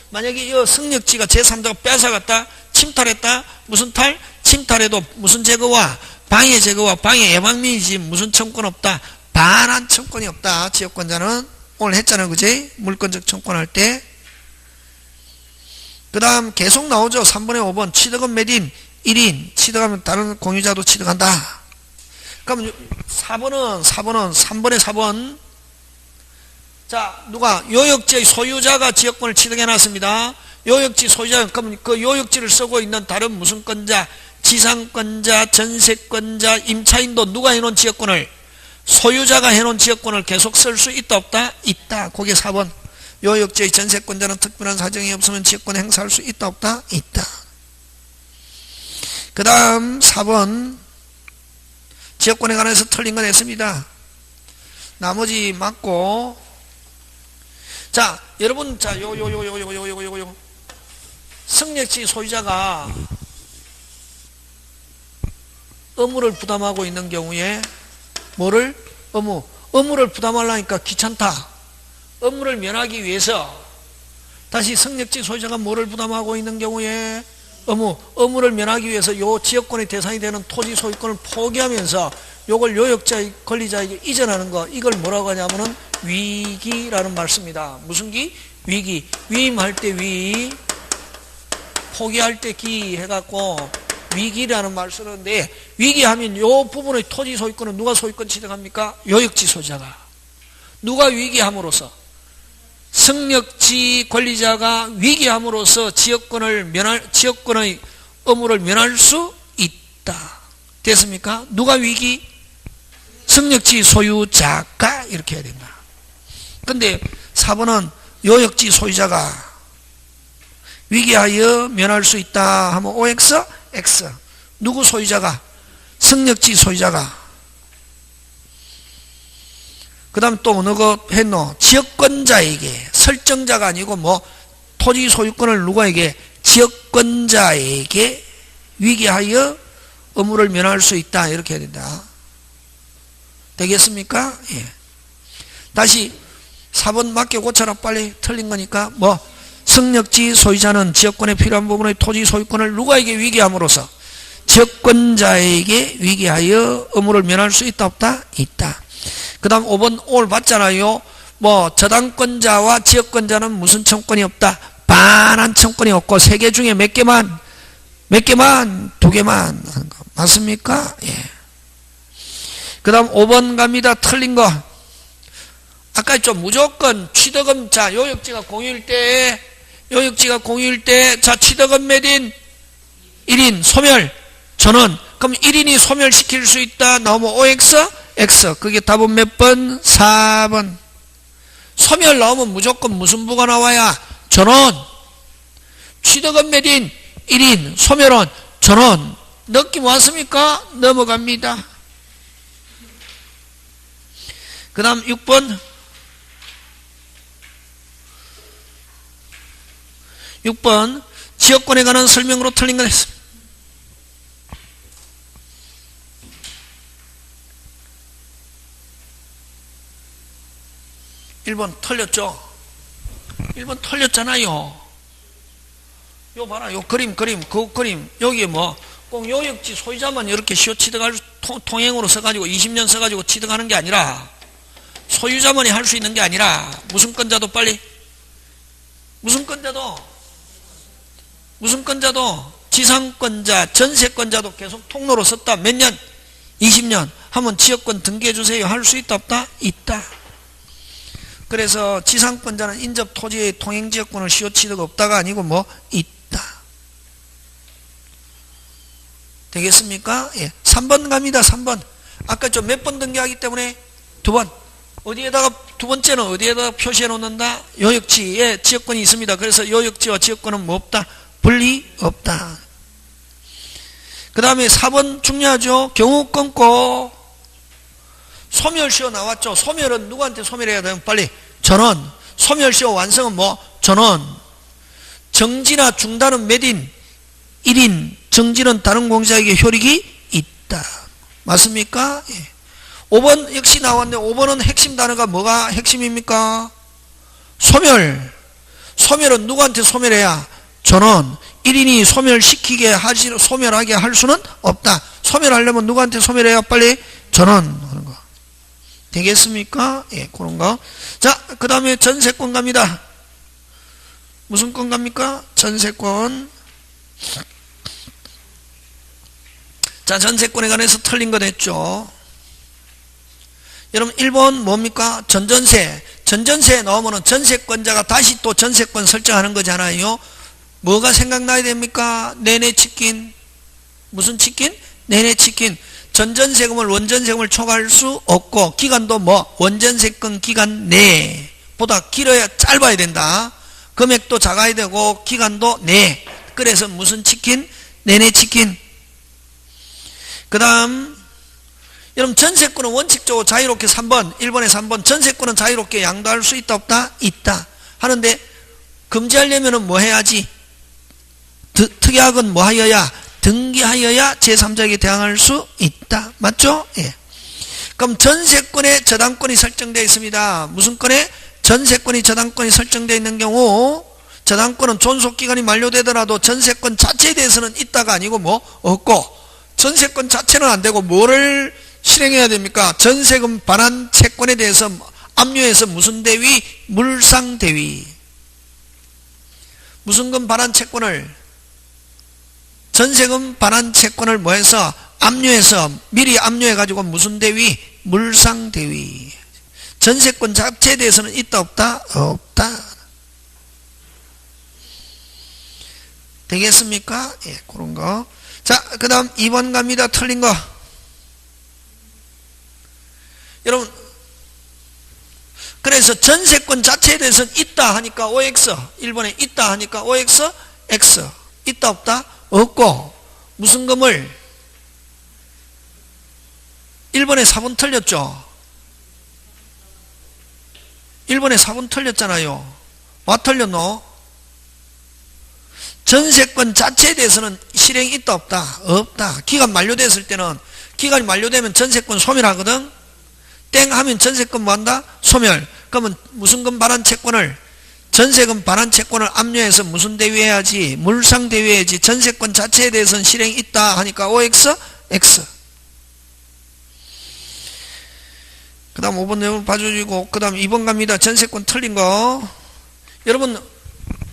만약에 이 성역지가 제3자가 뺏어갔다 침탈했다. 무슨 탈? 침탈해도 무슨 제거와 방해 제거와 방해 예방민이지 무슨 청권 없다. 반환 청권이 없다. 지역권자는 오늘 했잖아. 그지? 물권적 청권할 때. 그 다음 계속 나오죠. 3번에 5번 취득은 매딘 1인 취득하면 다른 공유자도 취득한다. 그럼 4번은 3번에 4번 자 누가 요역지의 소유자가 지역권을 취득해 놨습니다. 요역지 소유자 그럼 그 요역지를 쓰고 있는 다른 무슨 권자 지상권자 전세권자 임차인도 누가 해놓은 지역권을 소유자가 해놓은 지역권을 계속 쓸 수 있다 없다? 있다. 그게 4번 요역지의 전세권자는 특별한 사정이 없으면 지역권 행사할 수 있다 없다? 있다. 그 다음 4번 지역권에 관해서 틀린 건 했습니다. 나머지 맞고 자 여러분 자 요 성역지 소유자가 의무를 부담하고 있는 경우에 뭐를? 의무를 부담하려니까 귀찮다. 의무를 면하기 위해서 다시 성역지 소유자가 뭐를 부담하고 있는 경우에 의무를 면하기 위해서 요 지역권의 대상이 되는 토지 소유권을 포기하면서 요걸 요역자의 권리자에게 이전하는 거 이걸 뭐라고 하냐면은 위기라는 말 씁니다. 무슨 기? 위기. 위임할 때 위, 포기할 때 기 해갖고 위기라는 말 쓰는데 위기하면 요 부분의 토지 소유권은 누가 소유권 취득합니까? 요역지 소유자가. 누가 위기함으로써? 성역지 권리자가 위기함으로써 지역권의 의무를 면할 수 있다. 됐습니까? 누가 위기? 성역지 소유자가 이렇게 해야 된다. 근데 4번은 요역지 소유자가 위기하여 면할 수 있다 하면 OX? X. 누구 소유자가? 성역지 소유자가. 그 다음 또 어느 거 했노? 지역권자에게 설정자가 아니고 뭐 토지 소유권을 누구에게? 지역권자에게 위기하여 의무를 면할 수 있다 이렇게 해야 된다. 되겠습니까? 예. 다시 4번 맞게 고쳐라. 빨리. 틀린 거니까 뭐 성역지 소유자는 지역권에 필요한 부분의 토지 소유권을 누구에게 위기함으로써 지역권자에게 위기하여 의무를 면할 수 있다 없다? 있다. 그 다음 5번 오늘 봤잖아요. 뭐 저당권자와 지역권자는 무슨 청권이 없다? 반환 청권이 없고 3개 중에 몇 개만? 2개만 하는 거 맞습니까? 예. 그 다음 5번 갑니다. 틀린 거 아까 좀 무조건 취득은 자 요역지가 공유일 때 자 취득은 몇인? 1인 소멸 전원 그럼 1인이 소멸시킬 수 있다 나오면 OX? X. 그게 답은 몇 번? 4번. 소멸 나오면 무조건 무슨 부가 나와야? 전원. 취득은 몇인? 1인. 소멸은 전원. 느낌 왔습니까? 넘어갑니다. 그 다음 6번. 6번. 지역권에 관한 설명으로 틀린 건 했습니다. 1번 틀렸죠? 1번 틀렸잖아요. 요 봐라. 요 그림. 여기에 뭐, 꼭 요역지 소유자만 이렇게 시효 취득할 통행으로 써가지고 20년 써가지고 취득하는 게 아니라 소유자만이 할 수 있는 게 아니라 무슨 권자도 빨리 무슨 권자도 지상권자, 전세권자도 계속 통로로 썼다. 몇 년? 20년. 하면 지역권 등기해 주세요. 할 수 있다 없다? 있다. 그래서 지상권자는 인접 토지의 통행지역권을 시효 취득 없다가 아니고 뭐 있다. 되겠습니까? 예. 3번 갑니다. 3번. 아까 좀 몇 번 등기하기 때문에 2번. 어디에다가 두 번째는 어디에다가 표시해 놓는다? 요역지에 지역권이 있습니다. 그래서 요역지와 지역권은 뭐 없다? 분리 없다. 그 다음에 4번 중요하죠. 경우 끊고 소멸시효 나왔죠. 소멸은 누구한테 소멸해야 되면 빨리 전원. 소멸시효 완성은 뭐? 전원. 정지나 중단은 몇 인? 1인. 정지는 다른 공사에게 효력이 있다. 맞습니까? 예. 5번 역시 나왔는데 5번은 핵심 단어가 뭐가 핵심입니까? 소멸. 소멸은 누구한테 소멸해야? 전원. 1인이 소멸하게 할 수는 없다. 소멸하려면 누구한테 소멸해야 빨리? 전원 하는 거. 되겠습니까? 예, 그런 거. 자, 그 다음에 전세권 갑니다. 무슨 권 갑니까? 전세권. 자, 전세권에 관해서 틀린 거 됐죠. 여러분 1번 뭡니까? 전전세. 전전세에 넣으면 전세권자가 다시 또 전세권 설정하는 거잖아요. 뭐가 생각나야 됩니까? 내내 치킨. 무슨 치킨? 내내 치킨. 전전세금을 원전세금을 초과할 수 없고 기간도 뭐? 원전세권 기간 내보다 길어야 짧아야 된다. 금액도 작아야 되고 기간도 내. 그래서 무슨 치킨? 내내 치킨. 그 다음 여러분 전세권은 원칙적으로 자유롭게 3번 1번에 3번 전세권은 자유롭게 양도할 수 있다 없다? 있다. 하는데 금지하려면 뭐 해야지? 특약은 뭐 하여야? 등기하여야 제3자에게 대항할 수 있다. 맞죠? 예. 그럼 전세권에 저당권이 설정되어 있습니다. 무슨 권에? 전세권이 저당권이 설정되어 있는 경우 저당권은 존속기간이 만료되더라도 전세권 자체에 대해서는 있다가 아니고 뭐? 없고 전세권 자체는 안 되고 뭐를 실행해야 됩니까? 전세금 반환 채권에 대해서 압류해서 무슨 대위? 물상대위. 무슨금 반환 채권을 전세금 반환 채권을 뭐해서 압류해서 미리 압류해가지고 무슨 대위? 물상대위. 전세권 자체에 대해서는 있다 없다? 없다. 되겠습니까? 예, 그런 거. 자, 그 다음 2번 갑니다. 틀린 거. 여러분, 그래서 전세권 자체에 대해서는 있다 하니까 OX. 1번에 있다 하니까 OX, X. 있다 없다? 없고. 무슨 금을? 1번에 4번 틀렸죠? 1번에 4번 틀렸잖아요. 뭐 틀렸노? 전세권 자체에 대해서는 실행이 있다 없다? 없다. 기간 만료됐을 때는 기간이 만료되면 전세권 소멸하거든. 땡 하면 전세권 뭐한다? 소멸. 그러면 무슨 금 반환 채권을 전세금 반환 채권을 압류해서 무슨 대위해야지? 물상 대위해야지. 전세권 자체에 대해서는 실행이 있다 하니까 OX, X. 그 다음 5번 내용을 봐주시고 그 다음 2번 갑니다. 전세권 틀린 거. 여러분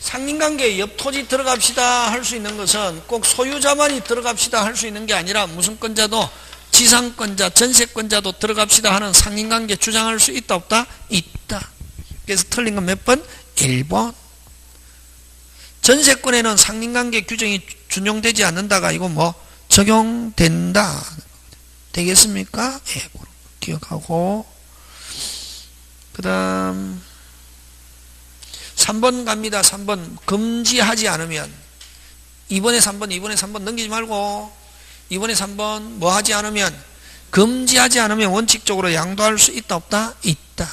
상린관계에 옆토지 들어갑시다 할 수 있는 것은 꼭 소유자만이 들어갑시다 할 수 있는 게 아니라 무슨 권자도 지상권자, 전세권자도 들어갑시다 하는 상린관계 주장할 수 있다 없다? 있다. 그래서 틀린 건 몇 번? 1번. 전세권에는 상린관계 규정이 준용되지 않는다가 이거 뭐 적용된다. 되겠습니까? 예, 기억하고 그 다음 3번 갑니다. 3번 금지하지 않으면 2번에 3번 넘기지 말고 2번에 3번 뭐 하지 않으면 금지하지 않으면 원칙적으로 양도할 수 있다 없다? 있다.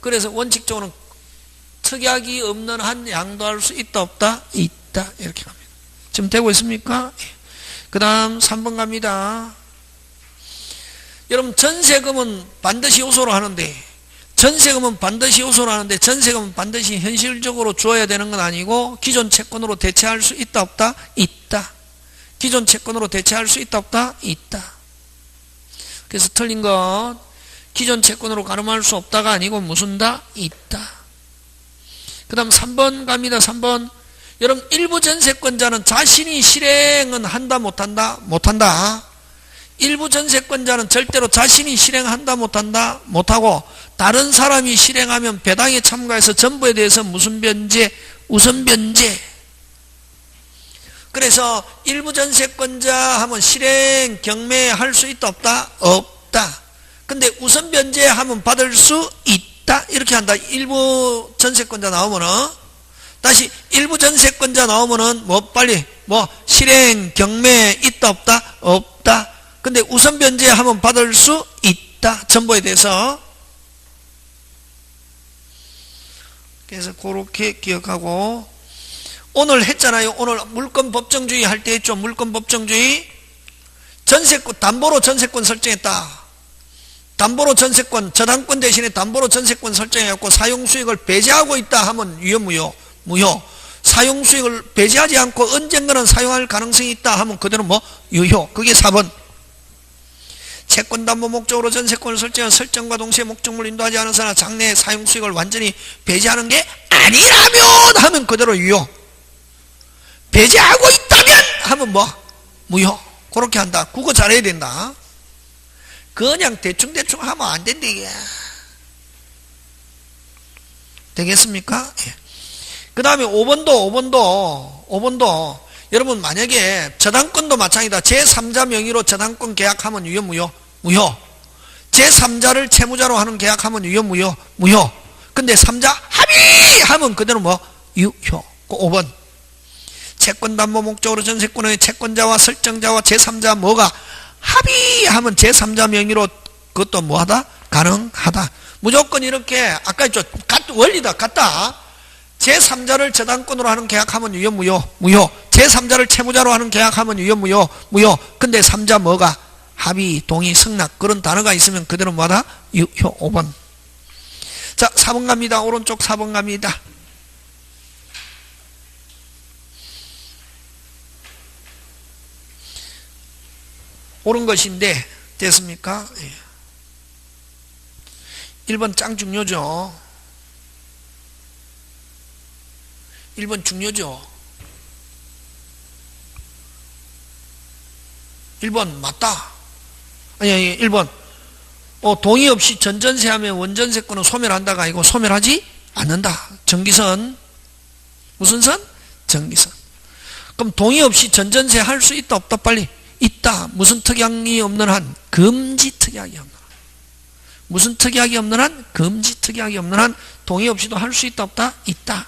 그래서 원칙적으로는 특약이 없는 한 양도할 수 있다 없다? 있다. 이렇게 갑니다. 지금 되고 있습니까? 그 다음 3번 갑니다. 여러분 전세금은 반드시 요소로 하는데 전세금은 반드시 현실적으로 주어야 되는 건 아니고 기존 채권으로 대체할 수 있다 없다? 있다. 기존 채권으로 대체할 수 있다 없다? 있다. 그래서 틀린 것 기존 채권으로 가름할 수 없다가 아니고 무슨 다? 있다. 그 다음 3번 갑니다. 3번 여러분 일부 전세권자는 자신이 실행은 한다 못한다? 못한다. 일부 전세권자는 절대로 자신이 실행한다 못한다? 못하고 다른 사람이 실행하면 배당에 참가해서 전부에 대해서 무슨 변제? 우선 변제. 그래서 일부 전세권자 하면 실행 경매할 수 있다 없다? 없다. 근데 우선 변제하면 받을 수 있다. 이렇게 한다. 일부 전세권자 나오면은, 다시 일부 전세권자 나오면은, 빨리, 실행, 경매, 있다, 없다? 없다. 근데 우선 변제하면 받을 수 있다. 전보에 대해서. 그래서 그렇게 기억하고, 오늘 했잖아요. 오늘 물권 법정주의 할 때 했죠. 물권 법정주의. 전세권, 담보로 전세권 설정했다. 담보로 전세권, 저당권 대신에 담보로 전세권 설정해갖고 사용수익을 배제하고 있다 하면 유효, 무효? 무효. 사용수익을 배제하지 않고 언젠가는 사용할 가능성이 있다 하면 그대로 유효. 그게 4번. 채권담보 목적으로 전세권을 설정한 설정과 동시에 목적물 인도하지 않은 사나 장래의 사용수익을 완전히 배제하는 게 아니라면 하면 그대로 유효. 배제하고 있다면 하면 무효. 그렇게 한다. 국어 잘해야 된다. 그냥 대충대충 하면 안 된다 이게. 되겠습니까? 예. 그 다음에 5번도 여러분 만약에 저당권도 마찬가지다. 제3자 명의로 저당권 계약하면 유효, 무효? 무효. 제3자를 채무자로 하는 계약하면 유효, 무효? 무효. 근데 3자 합의하면 그대로 유효. 그 5번. 채권담보 목적으로 전세권의 채권자와 설정자와 제3자 뭐가 합의하면 제3자 명의로 그것도 뭐하다? 가능하다. 무조건 이렇게 아까 있죠. 원리다. 같다. 제3자를 저당권으로 하는 계약하면 유효, 무효? 무효. 제3자를 채무자로 하는 계약하면 유효, 무효? 무효. 근데 3자 뭐가? 합의, 동의, 승낙 그런 단어가 있으면 그대로 뭐하다? 유효. 5번. 자, 4번 갑니다. 오른쪽 4번 갑니다. 옳은 것인데 됐습니까? 예. 1번 짱 중요죠. 1번 중요죠. 1번 맞다. 아니 1번 동의 없이 전전세하면 원전세권은 소멸한다가 아니고 소멸하지 않는다. 정기선. 무슨 선? 정기선. 그럼 동의 없이 전전세 할 수 있다 없다? 빨리. 있다. 무슨 특약이 없는 한? 금지 특약이 없는 한. 무슨 특약이 없는 한? 금지 특약이 없는 한 동의 없이도 할 수 있다 없다? 있다.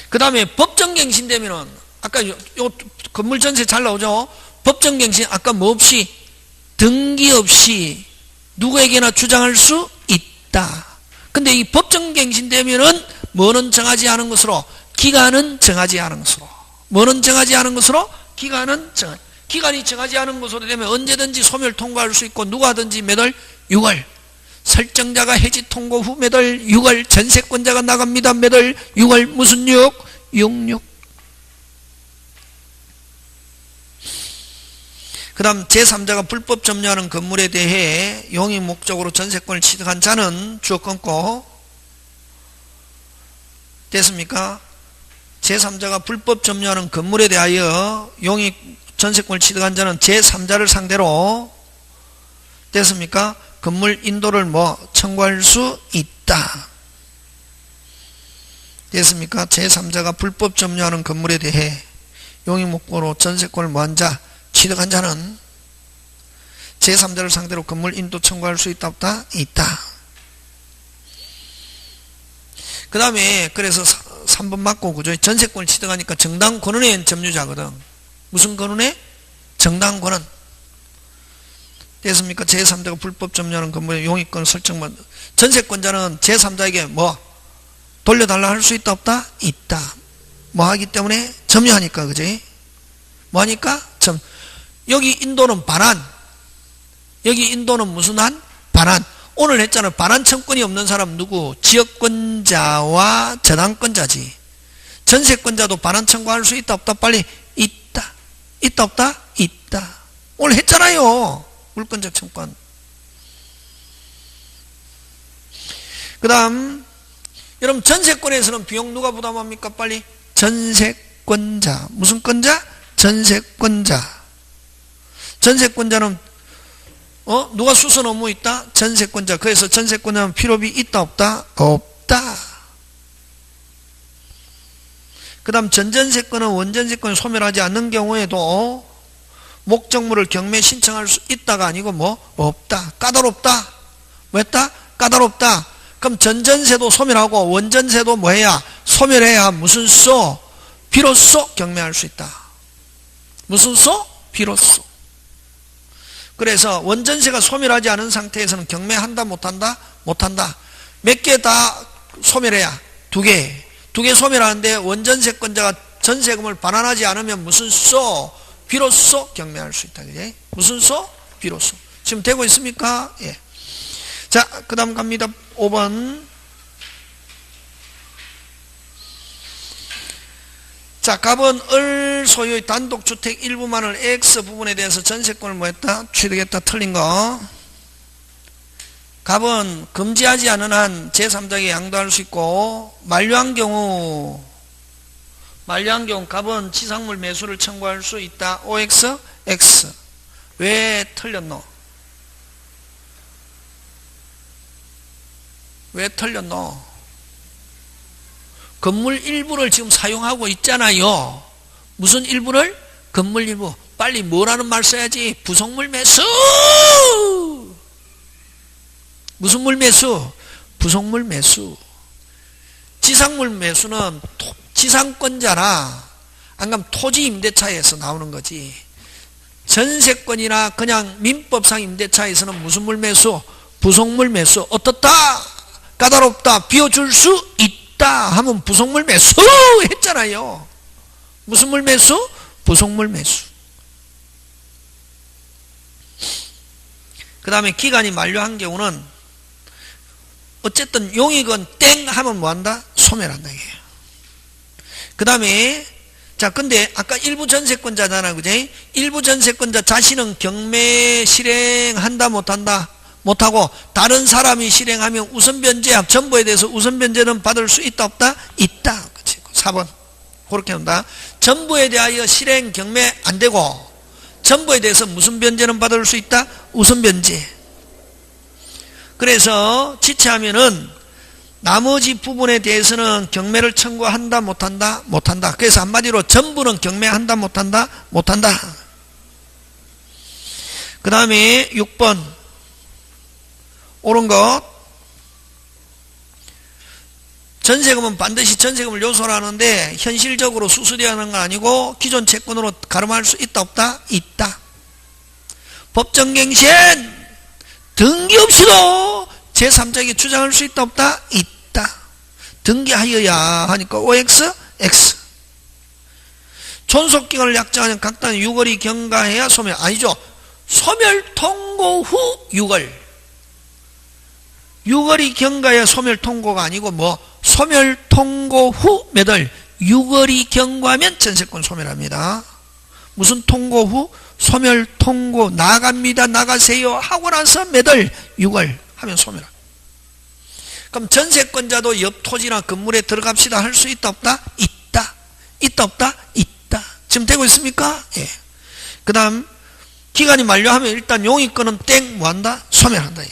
그 다음에 법정갱신되면은 아까 요 건물 전세 잘 나오죠? 법정갱신 아까 뭐 없이 등기 없이 누구에게나 주장할 수 있다. 근데 이 법정갱신되면은 뭐는 정하지 않은 것으로 기간은 정하지 않은 것으로 뭐는 정하지 않은 것으로 기간이 정하지 않은 것으로 되면 언제든지 소멸 통과할 수 있고 누구하든지 매달 6월 설정자가 해지 통고 후 매달 6월 전세권자가 나갑니다. 매달 6월 무슨 66. 그 다음 제3자가 불법 점유하는 건물에 대해 용익 목적으로 전세권을 취득한 자는 주어 끊고 됐습니까? 제3자가 불법 점유하는 건물에 대하여 용익 전세권을 취득한 자는 제3자를 상대로 됐습니까? 건물 인도를 청구할 수 있다. 됐습니까? 제3자가 불법 점유하는 건물에 대해 용익 목적으로 전세권을 뭐한 자, 취득한 자는 제3자를 상대로 건물 인도 청구할 수 있다 없다? 있다. 그 다음에 그래서 3번 맞고 그죠? 전세권을 취득하니까 정당 권한의 점유자거든. 무슨 권한에? 정당 권한. 됐습니까? 제3자가 불법 점유하는 건물의 용익권 설정만 전세권자는 제3자에게 돌려달라 할 수 있다 없다? 있다. 뭐 하기 때문에? 점유하니까 그지? 뭐 하니까? 여기 인도는 반환. 여기 인도는 무슨 한? 반환. 오늘 했잖아. 반환 청권이 없는 사람 누구? 지역권자와 저당권자지. 전세권자도 반환 청구할 수 있다 없다? 빨리. 있다. 있다 없다? 있다. 오늘 했잖아요. 물권적 청권. 그 다음 여러분 전세권에서는 비용 누가 부담합니까? 빨리. 전세권자. 무슨 권자? 전세권자. 전세권자는 누가 수선 업무 있다? 전세권자. 그래서 전세권자는 필요비 있다 없다? 없다. 그 다음 전전세권은 원전세권을 소멸하지 않는 경우에도 목적물을 경매 신청할 수 있다가 아니고 뭐 없다. 까다롭다. 왜다? 까다롭다. 그럼 전전세도 소멸하고 원전세도 뭐 해야? 소멸해야 무슨 소? 비로소 경매할 수 있다. 무슨 소? 비로소. 그래서 원전세가 소멸하지 않은 상태에서는 경매한다 못한다? 못한다. 몇 개 다 소멸해야? 2개. 2개 소멸하는데 원전세권자가 전세금을 반환하지 않으면 무슨 소? 비로소 경매할 수 있다. 그지? 무슨 소? 비로소. 지금 되고 있습니까? 예. 자, 그 다음 갑니다. 5번. 자, 갑은 을 소유의 단독주택 일부만을 X 부분에 대해서 전세권을 뭐 했다? 취득했다. 틀린 거. 갑은 금지하지 않은 한 제3자에게 양도할 수 있고, 만료한 경우 갑은 지상물 매수를 청구할 수 있다. OX, X. 왜 틀렸노? 왜 틀렸노? 건물 일부를 지금 사용하고 있잖아요. 무슨 일부를? 건물 일부. 빨리 뭐라는 말 써야지? 부속물 매수! 무슨 물 매수? 부속물 매수. 지상물 매수는 지상권자나 안 그러면 토지 임대차에서 나오는 거지. 전세권이나 그냥 민법상 임대차에서는 무슨 물 매수? 부속물 매수. 어떻다? 까다롭다. 비워줄 수 있다 하면 부속물 매수 했잖아요. 무슨 물 매수? 부속물 매수. 그 다음에 기간이 만료한 경우는 어쨌든 용익은 땡 하면 뭐한다? 소멸한다 이게요. 그 다음에 자 근데 아까 일부 전세권자잖아, 그지? 일부 전세권자 자신은 경매 실행한다 못한다? 못하고 다른 사람이 실행하면 우선변제 전부에 대해서 우선변제는 받을 수 있다 없다? 있다. 그치? 4번 그렇게 한다. 전부에 대하여 실행 경매 안 되고 전부에 대해서 무슨 변제는 받을 수 있다? 우선변제. 그래서 지체하면은 나머지 부분에 대해서는 경매를 청구한다 못한다? 못한다. 그래서 한마디로 전부는 경매한다 못한다? 못한다. 그 다음에 6번 옳은 것. 전세금은 반드시 전세금을 요소로 하는데 현실적으로 수수되어야 하는 건 아니고 기존 채권으로 가름할 수 있다 없다? 있다. 법정갱신 등기 없이도 제3자에게 주장할 수 있다 없다? 있다. 등기하여야 하니까 OX, X. 존속기간을 약정하는 각단 6월이 경과해야 소멸. 아니죠. 소멸 통고 후 6월. 6월이 경과해야 소멸 통고가 아니고 뭐 소멸 통고 후 몇 월? 6월이 경과하면 전세권 소멸합니다. 무슨 통고 후? 소멸 통고 나갑니다. 나가세요 하고 나서 몇 월? 6월 하면 소멸. 그럼 전세권자도 옆 토지나 건물에 들어갑시다 할 수 있다 없다? 있다. 있다 없다? 있다. 지금 되고 있습니까? 예. 그 다음 기간이 만료하면 일단 용익권은 땡 뭐한다? 소멸한다.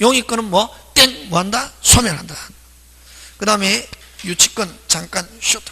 용익권은 뭐? 땡 뭐한다? 소멸한다. 그 다음에 유치권 잠깐 쉬었다.